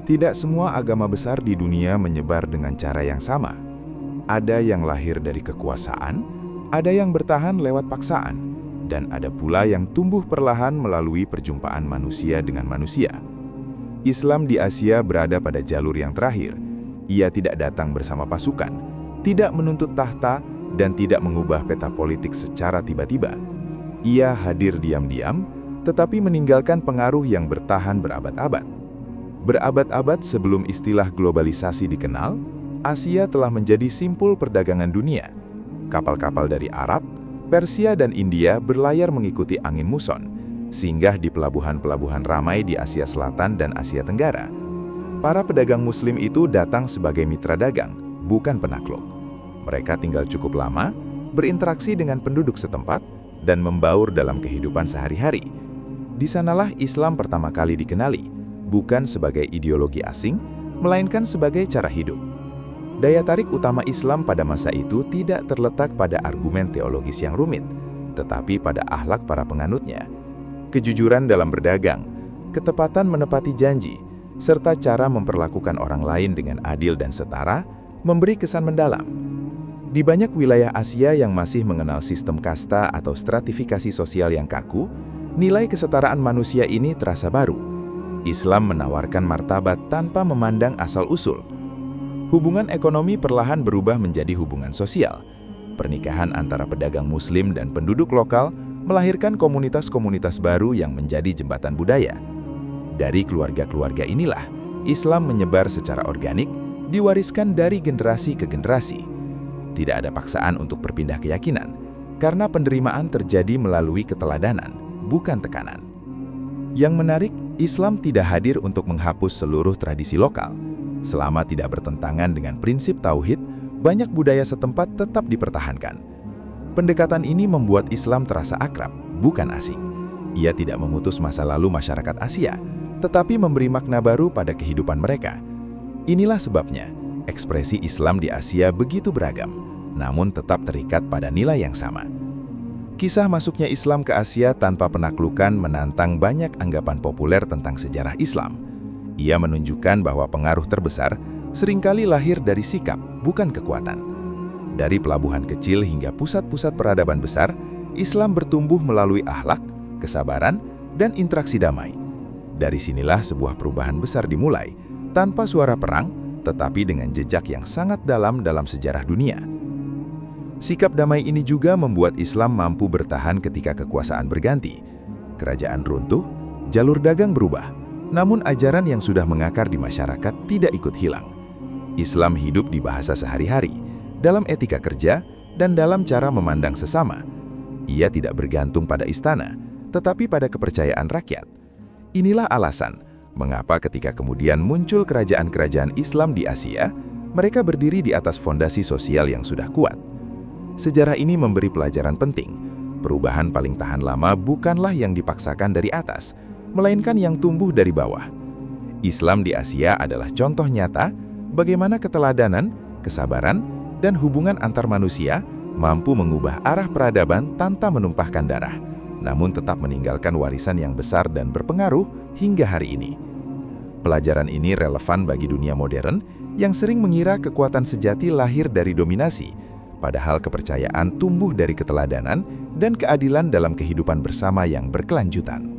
Tidak semua agama besar di dunia menyebar dengan cara yang sama. Ada yang lahir dari kekuasaan, ada yang bertahan lewat paksaan, dan ada pula yang tumbuh perlahan melalui perjumpaan manusia dengan manusia. Islam di Asia berada pada jalur yang terakhir. Ia tidak datang bersama pasukan, tidak menuntut tahta, dan tidak mengubah peta politik secara tiba-tiba. Ia hadir diam-diam, tetapi meninggalkan pengaruh yang bertahan berabad-abad. Berabad-abad sebelum istilah globalisasi dikenal, Asia telah menjadi simpul perdagangan dunia. Kapal-kapal dari Arab, Persia, dan India berlayar mengikuti angin muson, singgah di pelabuhan-pelabuhan ramai di Asia Selatan dan Asia Tenggara. Para pedagang Muslim itu datang sebagai mitra dagang, bukan penakluk. Mereka tinggal cukup lama, berinteraksi dengan penduduk setempat, dan membaur dalam kehidupan sehari-hari. Di sanalah Islam pertama kali dikenali, bukan sebagai ideologi asing, melainkan sebagai cara hidup. Daya tarik utama Islam pada masa itu tidak terletak pada argumen teologis yang rumit, tetapi pada akhlak para penganutnya. Kejujuran dalam berdagang, ketepatan menepati janji, serta cara memperlakukan orang lain dengan adil dan setara, memberi kesan mendalam. Di banyak wilayah Asia yang masih mengenal sistem kasta atau stratifikasi sosial yang kaku, nilai kesetaraan manusia ini terasa baru. Islam menawarkan martabat tanpa memandang asal-usul. Hubungan ekonomi perlahan berubah menjadi hubungan sosial. Pernikahan antara pedagang Muslim dan penduduk lokal melahirkan komunitas-komunitas baru yang menjadi jembatan budaya. Dari keluarga-keluarga inilah, Islam menyebar secara organik, diwariskan dari generasi ke generasi. Tidak ada paksaan untuk berpindah keyakinan, karena penerimaan terjadi melalui keteladanan, bukan tekanan. Yang menarik, Islam tidak hadir untuk menghapus seluruh tradisi lokal. Selama tidak bertentangan dengan prinsip tauhid, banyak budaya setempat tetap dipertahankan. Pendekatan ini membuat Islam terasa akrab, bukan asing. Ia tidak memutus masa lalu masyarakat Asia, tetapi memberi makna baru pada kehidupan mereka. Inilah sebabnya, ekspresi Islam di Asia begitu beragam, namun tetap terikat pada nilai yang sama. Kisah masuknya Islam ke Asia tanpa penaklukan menantang banyak anggapan populer tentang sejarah Islam. Ia menunjukkan bahwa pengaruh terbesar seringkali lahir dari sikap, bukan kekuatan. Dari pelabuhan kecil hingga pusat-pusat peradaban besar, Islam bertumbuh melalui akhlak, kesabaran, dan interaksi damai. Dari sinilah sebuah perubahan besar dimulai, tanpa suara perang, tetapi dengan jejak yang sangat dalam sejarah dunia. Sikap damai ini juga membuat Islam mampu bertahan ketika kekuasaan berganti. Kerajaan runtuh, jalur dagang berubah, namun ajaran yang sudah mengakar di masyarakat tidak ikut hilang. Islam hidup di bahasa sehari-hari, dalam etika kerja, dan dalam cara memandang sesama. Ia tidak bergantung pada istana, tetapi pada kepercayaan rakyat. Inilah alasan mengapa ketika kemudian muncul kerajaan-kerajaan Islam di Asia, mereka berdiri di atas fondasi sosial yang sudah kuat. Sejarah ini memberi pelajaran penting. Perubahan paling tahan lama bukanlah yang dipaksakan dari atas, melainkan yang tumbuh dari bawah. Islam di Asia adalah contoh nyata bagaimana keteladanan, kesabaran, dan hubungan antar manusia mampu mengubah arah peradaban tanpa menumpahkan darah, namun tetap meninggalkan warisan yang besar dan berpengaruh hingga hari ini. Pelajaran ini relevan bagi dunia modern yang sering mengira kekuatan sejati lahir dari dominasi, padahal kepercayaan tumbuh dari keteladanan dan keadilan dalam kehidupan bersama yang berkelanjutan.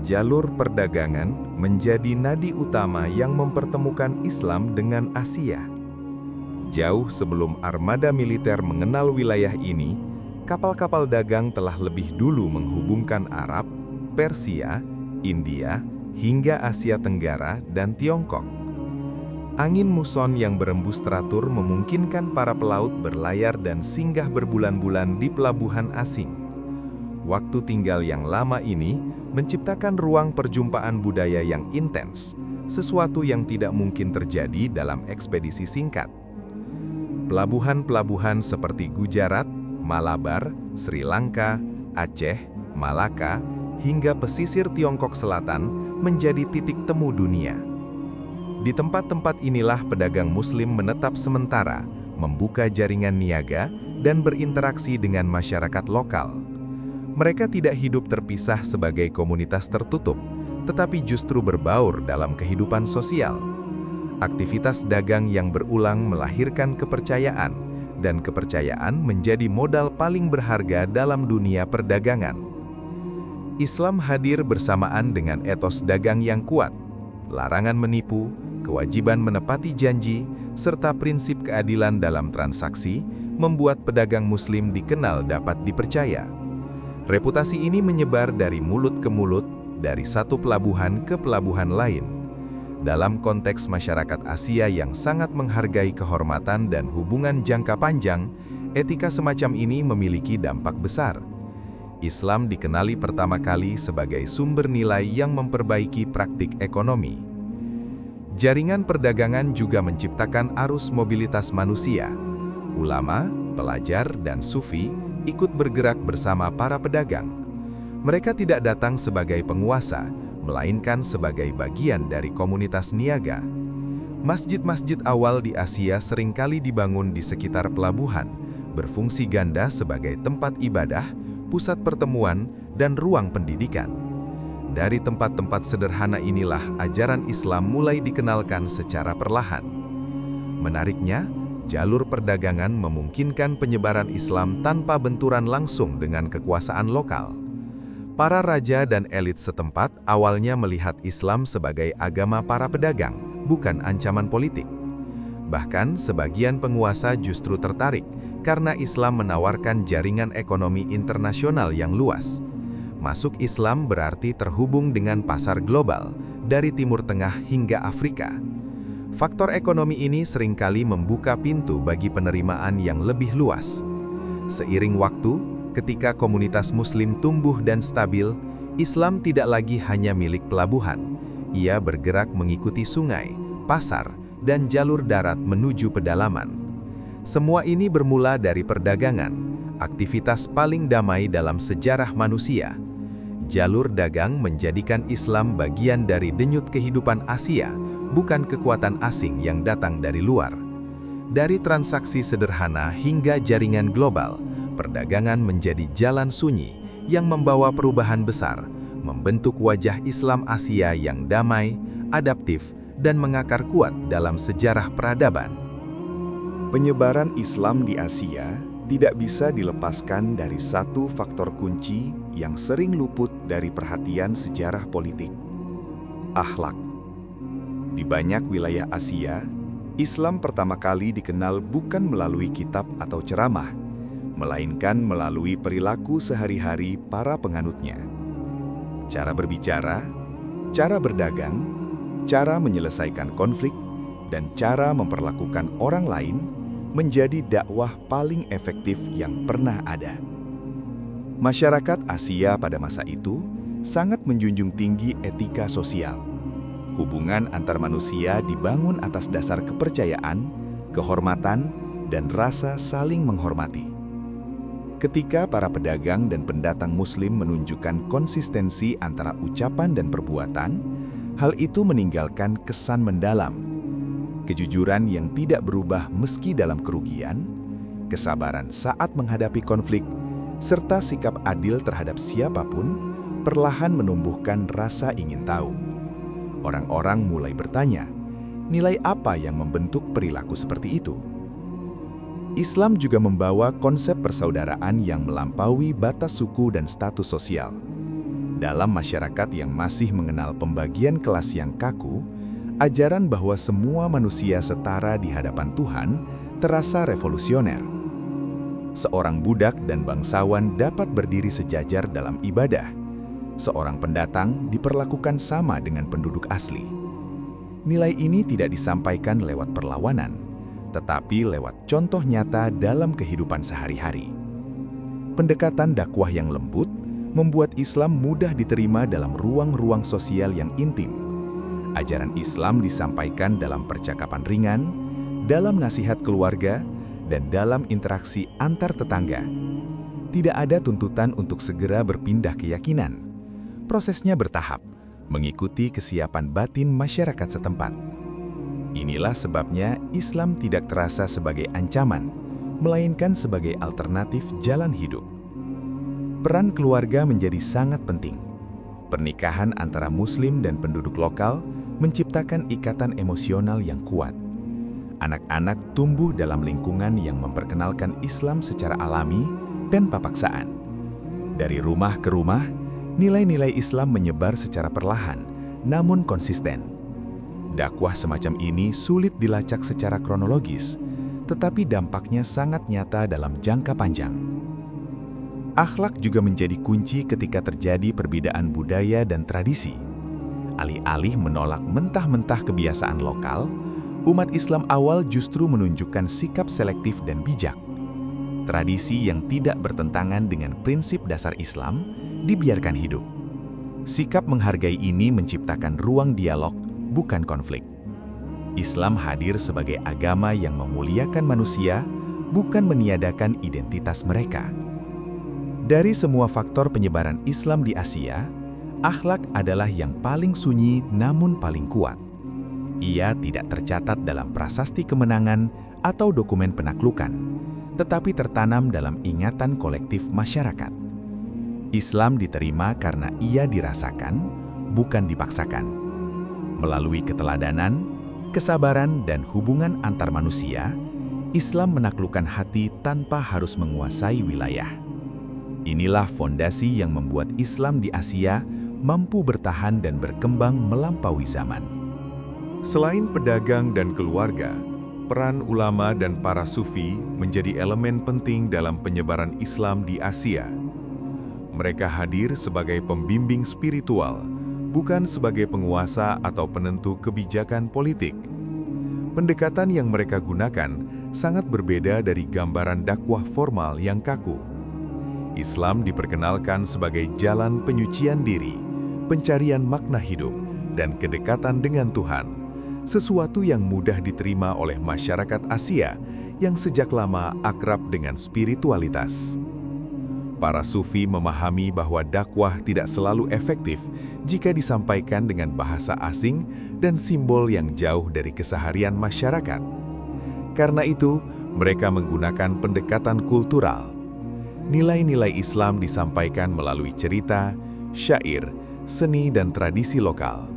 Jalur perdagangan menjadi nadi utama yang mempertemukan Islam dengan Asia. Jauh sebelum armada militer mengenal wilayah ini, kapal-kapal dagang telah lebih dulu menghubungkan Arab, Persia, India, hingga Asia Tenggara dan Tiongkok. Angin muson yang berembus teratur memungkinkan para pelaut berlayar dan singgah berbulan-bulan di pelabuhan asing. Waktu tinggal yang lama ini menciptakan ruang perjumpaan budaya yang intens, sesuatu yang tidak mungkin terjadi dalam ekspedisi singkat. Pelabuhan-pelabuhan seperti Gujarat, Malabar, Sri Lanka, Aceh, Malaka, hingga pesisir Tiongkok Selatan menjadi titik temu dunia. Di tempat-tempat inilah pedagang Muslim menetap sementara, membuka jaringan niaga, dan berinteraksi dengan masyarakat lokal. Mereka tidak hidup terpisah sebagai komunitas tertutup, tetapi justru berbaur dalam kehidupan sosial. Aktivitas dagang yang berulang melahirkan kepercayaan, dan kepercayaan menjadi modal paling berharga dalam dunia perdagangan. Islam hadir bersamaan dengan etos dagang yang kuat, larangan menipu, kewajiban menepati janji, serta prinsip keadilan dalam transaksi, membuat pedagang Muslim dikenal dapat dipercaya. Reputasi ini menyebar dari mulut ke mulut, dari satu pelabuhan ke pelabuhan lain. Dalam konteks masyarakat Asia yang sangat menghargai kehormatan dan hubungan jangka panjang, etika semacam ini memiliki dampak besar. Islam dikenali pertama kali sebagai sumber nilai yang memperbaiki praktik ekonomi. Jaringan perdagangan juga menciptakan arus mobilitas manusia. Ulama, pelajar, dan sufi ikut bergerak bersama para pedagang. Mereka tidak datang sebagai penguasa, melainkan sebagai bagian dari komunitas niaga. Masjid-masjid awal di Asia seringkali dibangun di sekitar pelabuhan, berfungsi ganda sebagai tempat ibadah, pusat pertemuan, dan ruang pendidikan. Dari tempat-tempat sederhana inilah ajaran Islam mulai dikenalkan secara perlahan. Menariknya, jalur perdagangan memungkinkan penyebaran Islam tanpa benturan langsung dengan kekuasaan lokal. Para raja dan elit setempat awalnya melihat Islam sebagai agama para pedagang, bukan ancaman politik. Bahkan sebagian penguasa justru tertarik karena Islam menawarkan jaringan ekonomi internasional yang luas. Masuk Islam berarti terhubung dengan pasar global, dari Timur Tengah hingga Afrika. Faktor ekonomi ini seringkali membuka pintu bagi penerimaan yang lebih luas. Seiring waktu, ketika komunitas Muslim tumbuh dan stabil, Islam tidak lagi hanya milik pelabuhan. Ia bergerak mengikuti sungai, pasar, dan jalur darat menuju pedalaman. Semua ini bermula dari perdagangan, aktivitas paling damai dalam sejarah manusia. Jalur dagang menjadikan Islam bagian dari denyut kehidupan Asia, bukan kekuatan asing yang datang dari luar. Dari transaksi sederhana hingga jaringan global, perdagangan menjadi jalan sunyi yang membawa perubahan besar, membentuk wajah Islam Asia yang damai, adaptif, dan mengakar kuat dalam sejarah peradaban. Penyebaran Islam di Asia tidak bisa dilepaskan dari satu faktor kunci yang sering luput dari perhatian sejarah politik: akhlak. Di banyak wilayah Asia, Islam pertama kali dikenal bukan melalui kitab atau ceramah, melainkan melalui perilaku sehari-hari para penganutnya. Cara berbicara, cara berdagang, cara menyelesaikan konflik, dan cara memperlakukan orang lain menjadi dakwah paling efektif yang pernah ada. Masyarakat Asia pada masa itu sangat menjunjung tinggi etika sosial. Hubungan antar manusia dibangun atas dasar kepercayaan, kehormatan, dan rasa saling menghormati. Ketika para pedagang dan pendatang Muslim menunjukkan konsistensi antara ucapan dan perbuatan, hal itu meninggalkan kesan mendalam. Kejujuran yang tidak berubah meski dalam kerugian, kesabaran saat menghadapi konflik, serta sikap adil terhadap siapapun, perlahan menumbuhkan rasa ingin tahu. Orang-orang mulai bertanya, nilai apa yang membentuk perilaku seperti itu? Islam juga membawa konsep persaudaraan yang melampaui batas suku dan status sosial. Dalam masyarakat yang masih mengenal pembagian kelas yang kaku, ajaran bahwa semua manusia setara di hadapan Tuhan terasa revolusioner. Seorang budak dan bangsawan dapat berdiri sejajar dalam ibadah. Seorang pendatang diperlakukan sama dengan penduduk asli. Nilai ini tidak disampaikan lewat perlawanan, tetapi lewat contoh nyata dalam kehidupan sehari-hari. Pendekatan dakwah yang lembut membuat Islam mudah diterima dalam ruang-ruang sosial yang intim. Ajaran Islam disampaikan dalam percakapan ringan, dalam nasihat keluarga, dan dalam interaksi antar tetangga. Tidak ada tuntutan untuk segera berpindah keyakinan. Prosesnya bertahap, mengikuti kesiapan batin masyarakat setempat. Inilah sebabnya Islam tidak terasa sebagai ancaman, melainkan sebagai alternatif jalan hidup. Peran keluarga menjadi sangat penting. Pernikahan antara Muslim dan penduduk lokal menciptakan ikatan emosional yang kuat. Anak-anak tumbuh dalam lingkungan yang memperkenalkan Islam secara alami tanpa paksaan. Dari rumah ke rumah, nilai-nilai Islam menyebar secara perlahan, namun konsisten. Dakwah semacam ini sulit dilacak secara kronologis, tetapi dampaknya sangat nyata dalam jangka panjang. Akhlak juga menjadi kunci ketika terjadi perbedaan budaya dan tradisi. Alih-alih menolak mentah-mentah kebiasaan lokal, umat Islam awal justru menunjukkan sikap selektif dan bijak. Tradisi yang tidak bertentangan dengan prinsip dasar Islam dibiarkan hidup. Sikap menghargai ini menciptakan ruang dialog, bukan konflik. Islam hadir sebagai agama yang memuliakan manusia, bukan meniadakan identitas mereka. Dari semua faktor penyebaran Islam di Asia, akhlak adalah yang paling sunyi namun paling kuat. Ia tidak tercatat dalam prasasti kemenangan atau dokumen penaklukan, tetapi tertanam dalam ingatan kolektif masyarakat. Islam diterima karena ia dirasakan, bukan dipaksakan. Melalui keteladanan, kesabaran, dan hubungan antar manusia, Islam menaklukkan hati tanpa harus menguasai wilayah. Inilah fondasi yang membuat Islam di Asia mampu bertahan dan berkembang melampaui zaman. Selain pedagang dan keluarga, peran ulama dan para sufi menjadi elemen penting dalam penyebaran Islam di Asia. Mereka hadir sebagai pembimbing spiritual, bukan sebagai penguasa atau penentu kebijakan politik. Pendekatan yang mereka gunakan sangat berbeda dari gambaran dakwah formal yang kaku. Islam diperkenalkan sebagai jalan penyucian diri, pencarian makna hidup, dan kedekatan dengan Tuhan, sesuatu yang mudah diterima oleh masyarakat Asia yang sejak lama akrab dengan spiritualitas. Para sufi memahami bahwa dakwah tidak selalu efektif jika disampaikan dengan bahasa asing dan simbol yang jauh dari keseharian masyarakat. Karena itu, mereka menggunakan pendekatan kultural. Nilai-nilai Islam disampaikan melalui cerita, syair, seni, dan tradisi lokal.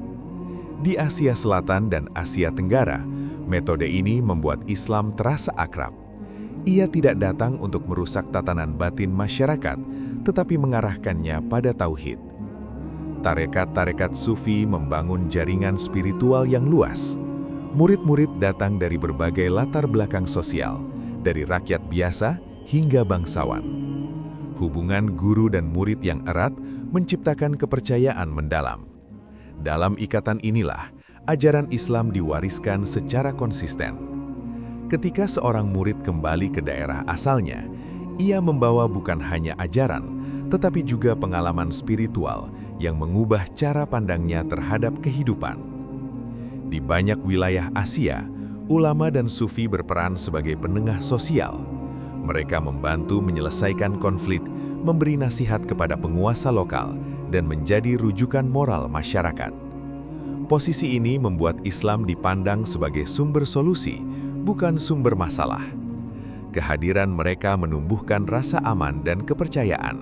Di Asia Selatan dan Asia Tenggara, metode ini membuat Islam terasa akrab. Ia tidak datang untuk merusak tatanan batin masyarakat, tetapi mengarahkannya pada tauhid. Tarekat-tarekat sufi membangun jaringan spiritual yang luas. Murid-murid datang dari berbagai latar belakang sosial, dari rakyat biasa hingga bangsawan. Hubungan guru dan murid yang erat menciptakan kepercayaan mendalam. Dalam ikatan inilah, ajaran Islam diwariskan secara konsisten. Ketika seorang murid kembali ke daerah asalnya, ia membawa bukan hanya ajaran, tetapi juga pengalaman spiritual yang mengubah cara pandangnya terhadap kehidupan. Di banyak wilayah Asia, ulama dan sufi berperan sebagai penengah sosial. Mereka membantu menyelesaikan konflik, memberi nasihat kepada penguasa lokal, dan menjadi rujukan moral masyarakat. Posisi ini membuat Islam dipandang sebagai sumber solusi, bukan sumber masalah. Kehadiran mereka menumbuhkan rasa aman dan kepercayaan,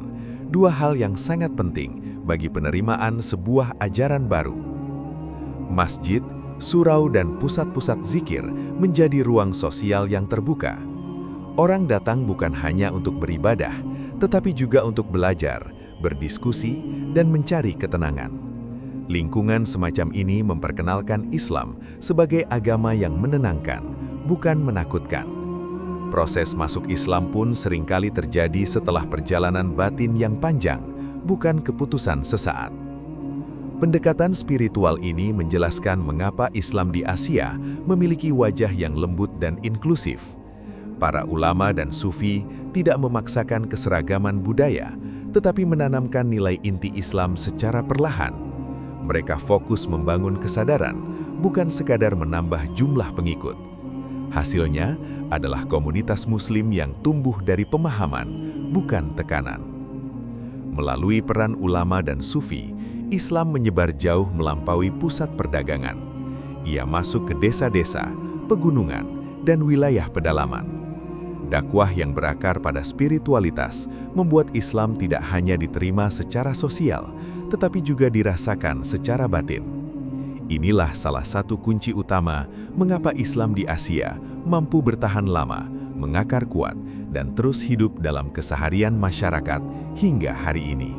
dua hal yang sangat penting bagi penerimaan sebuah ajaran baru. Masjid, surau, dan pusat-pusat zikir menjadi ruang sosial yang terbuka. Orang datang bukan hanya untuk beribadah, tetapi juga untuk belajar, berdiskusi, dan mencari ketenangan. Lingkungan semacam ini memperkenalkan Islam sebagai agama yang menenangkan, bukan menakutkan. Proses masuk Islam pun seringkali terjadi setelah perjalanan batin yang panjang, bukan keputusan sesaat. Pendekatan spiritual ini menjelaskan mengapa Islam di Asia memiliki wajah yang lembut dan inklusif. Para ulama dan sufi tidak memaksakan keseragaman budaya, tetapi menanamkan nilai inti Islam secara perlahan. Mereka fokus membangun kesadaran, bukan sekadar menambah jumlah pengikut. Hasilnya adalah komunitas Muslim yang tumbuh dari pemahaman, bukan tekanan. Melalui peran ulama dan sufi, Islam menyebar jauh melampaui pusat perdagangan. Ia masuk ke desa-desa, pegunungan, dan wilayah pedalaman. Dakwah yang berakar pada spiritualitas membuat Islam tidak hanya diterima secara sosial, tetapi juga dirasakan secara batin. Inilah salah satu kunci utama mengapa Islam di Asia mampu bertahan lama, mengakar kuat, dan terus hidup dalam keseharian masyarakat hingga hari ini.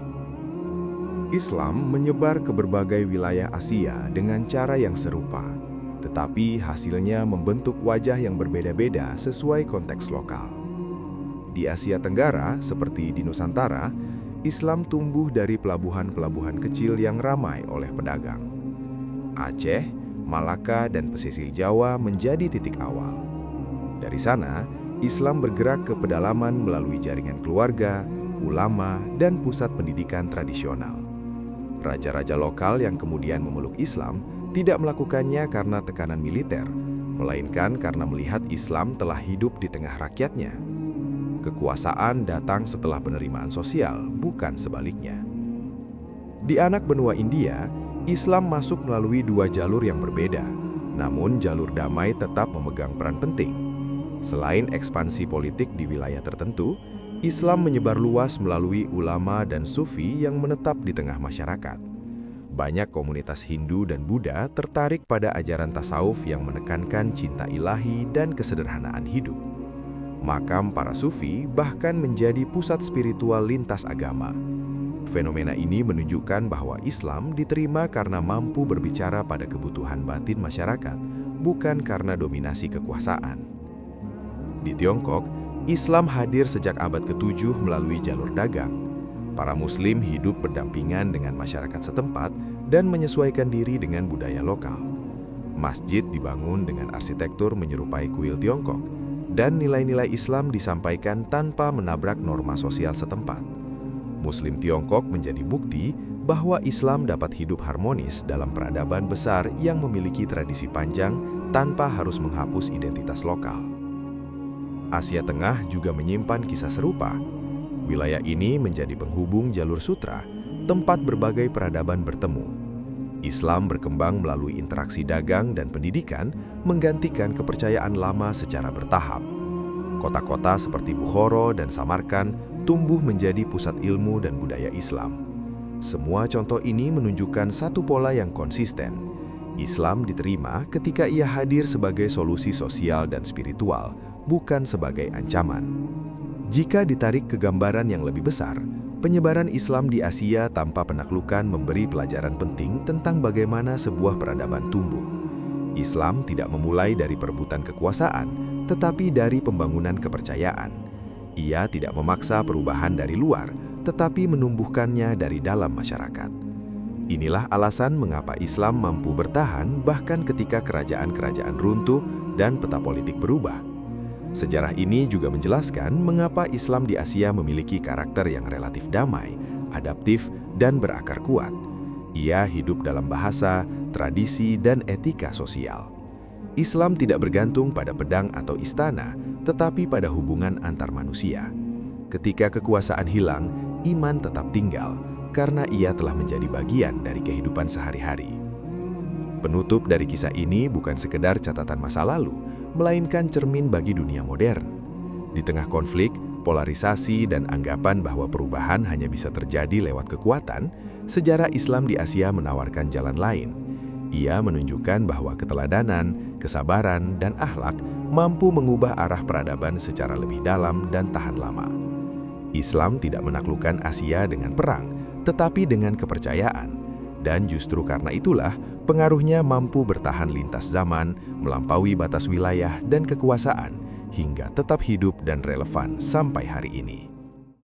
Islam menyebar ke berbagai wilayah Asia dengan cara yang serupa, tetapi hasilnya membentuk wajah yang berbeda-beda sesuai konteks lokal. Di Asia Tenggara, seperti di Nusantara, Islam tumbuh dari pelabuhan-pelabuhan kecil yang ramai oleh pedagang. Aceh, Malaka, dan pesisir Jawa menjadi titik awal. Dari sana, Islam bergerak ke pedalaman melalui jaringan keluarga, ulama, dan pusat pendidikan tradisional. Raja-raja lokal yang kemudian memeluk Islam tidak melakukannya karena tekanan militer, melainkan karena melihat Islam telah hidup di tengah rakyatnya. Kekuasaan datang setelah penerimaan sosial, bukan sebaliknya. Di anak benua India, Islam masuk melalui dua jalur yang berbeda, namun jalur damai tetap memegang peran penting. Selain ekspansi politik di wilayah tertentu, Islam menyebar luas melalui ulama dan sufi yang menetap di tengah masyarakat. Banyak komunitas Hindu dan Buddha tertarik pada ajaran tasawuf yang menekankan cinta ilahi dan kesederhanaan hidup. Makam para sufi bahkan menjadi pusat spiritual lintas agama. Fenomena ini menunjukkan bahwa Islam diterima karena mampu berbicara pada kebutuhan batin masyarakat, bukan karena dominasi kekuasaan. Di Tiongkok, Islam hadir sejak abad ke-7 melalui jalur dagang. Para Muslim hidup berdampingan dengan masyarakat setempat dan menyesuaikan diri dengan budaya lokal. Masjid dibangun dengan arsitektur menyerupai kuil Tiongkok, dan nilai-nilai Islam disampaikan tanpa menabrak norma sosial setempat. Muslim Tiongkok menjadi bukti bahwa Islam dapat hidup harmonis dalam peradaban besar yang memiliki tradisi panjang tanpa harus menghapus identitas lokal. Asia Tengah juga menyimpan kisah serupa. Wilayah ini menjadi penghubung jalur sutra, tempat berbagai peradaban bertemu. Islam berkembang melalui interaksi dagang dan pendidikan, menggantikan kepercayaan lama secara bertahap. Kota-kota seperti Bukhara dan Samarkand tumbuh menjadi pusat ilmu dan budaya Islam. Semua contoh ini menunjukkan satu pola yang konsisten. Islam diterima ketika ia hadir sebagai solusi sosial dan spiritual, bukan sebagai ancaman. Jika ditarik ke gambaran yang lebih besar, penyebaran Islam di Asia tanpa penaklukan memberi pelajaran penting tentang bagaimana sebuah peradaban tumbuh. Islam tidak memulai dari perebutan kekuasaan, tetapi dari pembangunan kepercayaan. Ia tidak memaksa perubahan dari luar, tetapi menumbuhkannya dari dalam masyarakat. Inilah alasan mengapa Islam mampu bertahan bahkan ketika kerajaan-kerajaan runtuh dan peta politik berubah. Sejarah ini juga menjelaskan mengapa Islam di Asia memiliki karakter yang relatif damai, adaptif, dan berakar kuat. Ia hidup dalam bahasa, tradisi, dan etika sosial. Islam tidak bergantung pada pedang atau istana, tetapi pada hubungan antar manusia. Ketika kekuasaan hilang, iman tetap tinggal, karena ia telah menjadi bagian dari kehidupan sehari-hari. Penutup dari kisah ini bukan sekedar catatan masa lalu, melainkan cermin bagi dunia modern. Di tengah konflik, polarisasi, dan anggapan bahwa perubahan hanya bisa terjadi lewat kekuatan, sejarah Islam di Asia menawarkan jalan lain. Ia menunjukkan bahwa keteladanan, kesabaran, dan akhlak mampu mengubah arah peradaban secara lebih dalam dan tahan lama. Islam tidak menaklukkan Asia dengan perang, tetapi dengan kepercayaan. Dan justru karena itulah, pengaruhnya mampu bertahan lintas zaman, melampaui batas wilayah dan kekuasaan, hingga tetap hidup dan relevan sampai hari ini.